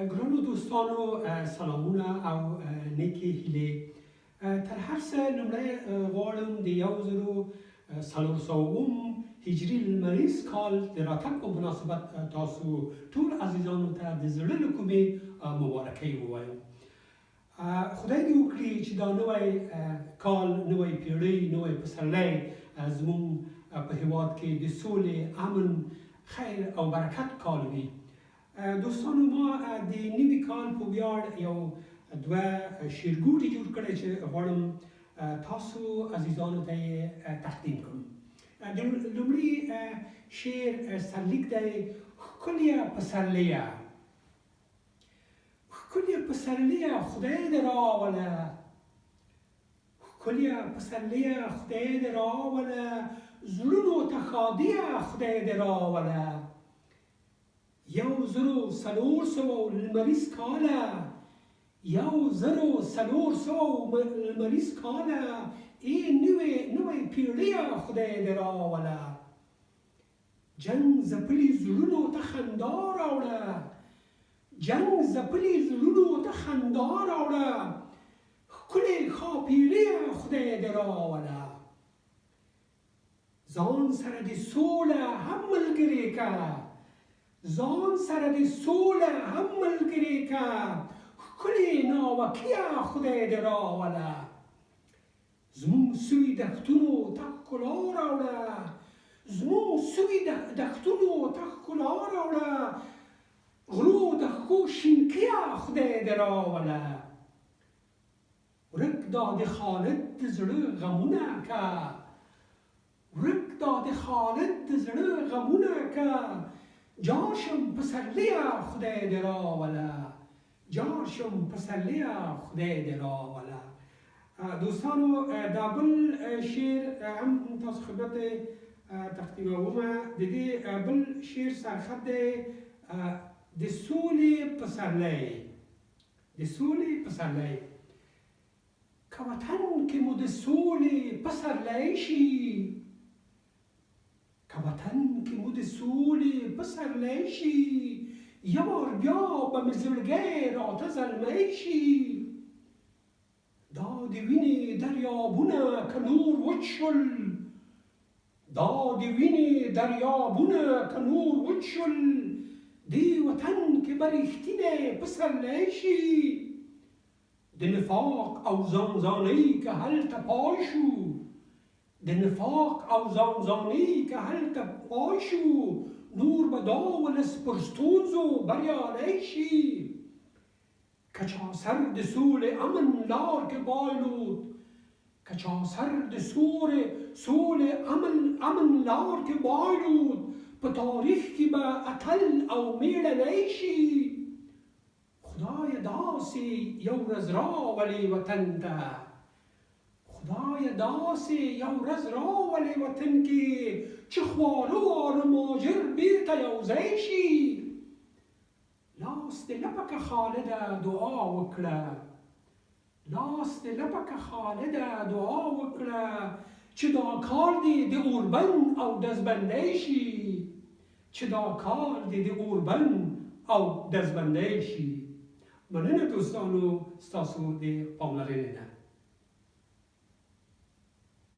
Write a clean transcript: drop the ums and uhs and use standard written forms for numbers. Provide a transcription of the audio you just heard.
ګرانو دوستانو سلامونه او نیکې هیلې تر هر څه لومړی غواړم د 1400 هجري لمریز کال د راتګ په مناسبت تاسو ټول عزیزانو ته د زړه له کومې مبارکۍ ووایم. خدای دې وکړي چې دا نوی کال، نوی پیړۍ، نوی پسرلی زموږ په هېواد کې د سولې، امن، خیر او برکت کال وي. دوستانو، ما د نوي کال په ویاړ یو دوه شعرګوټي جوړ کړی چې غواړم تاسو عزیزانو ته یې تقدیم کړم. د لومړي شعر سرلیک دی: ښکلیه پسرلیه، ښکلیه پسرلیه خدای دې راوله، ښکلیه پسرلیه خدای دې راوله، زړونو ته ښادیه خدای دې راوله. 1400 لمریز کاله، 1400 لمریز کاله، ای نوی پیړیه خدای دې راوله. جنګ ځپلي زړونو ته خندا راوړه، جنګ ځپلي زړونو ته خندا راوړه، ښکلې ښاپیریه خدای دې راوله. ځان سره دې سوله هم ملګرې که، ځان سره دې سوله هم ملګرې که، ښکلې ناوکیه خدای دې راوله. زموږ سوي دښتونو ته ښکلا راوړه، زموږ سوي دښتونو ته ښکلا راوړه، غرو دښتو شینکیه خدای دې راوله. ورک دا د خالد د زړه غمونه که، ورک دا د خالد د زړه غمونه که، جاشم پسرلیه خدای دې راوله، جاشم پسرلیه خدای دې راوله. دوستانو، دا بل شعر هم تاسو خدمت تقدیموم. د دې بل شعر سرخط دی د سولې پسرلی، د سولې پسرلی. که وطن کې مو د سولې پسرلی شي، که وطن کې مو د سولې پسرلی شي، یه بار بیا به مې زړګی راته زلمی شي. دا د وینې دریابونه که نور وچ شول، دا د وینې دریابونه که نور وچ شول، دې وطن کې به رښتینی پسرلی شي. د نفاق او ځانځانۍ که هلته پای شو، د نفاق او ځانځانۍ که هلته پای شو، نور به دا ولس پر ستونزو بریالی شي. که چا سر د سولې امن لار کې بایلود، که چا سر د سولې امن لار کې بایلود، په تاریخ کې به اتل او میړنی شي. خدای داسې یو ورځ راولې وطن ته، خدای داسې یو ورځ راولې وطن کې، چې خواره واره مهاجر بیرته یوځای شي. لاس دې لپکه خالده دعا وکړه، لاس دې لپکه خالده دعا وکړه، چې دا کار دې د اوربند او دزبندی شي، چې دا کار دې د اوربند او دزبندی شي. مننه دوستانو ستاسو د پاملرنې نه.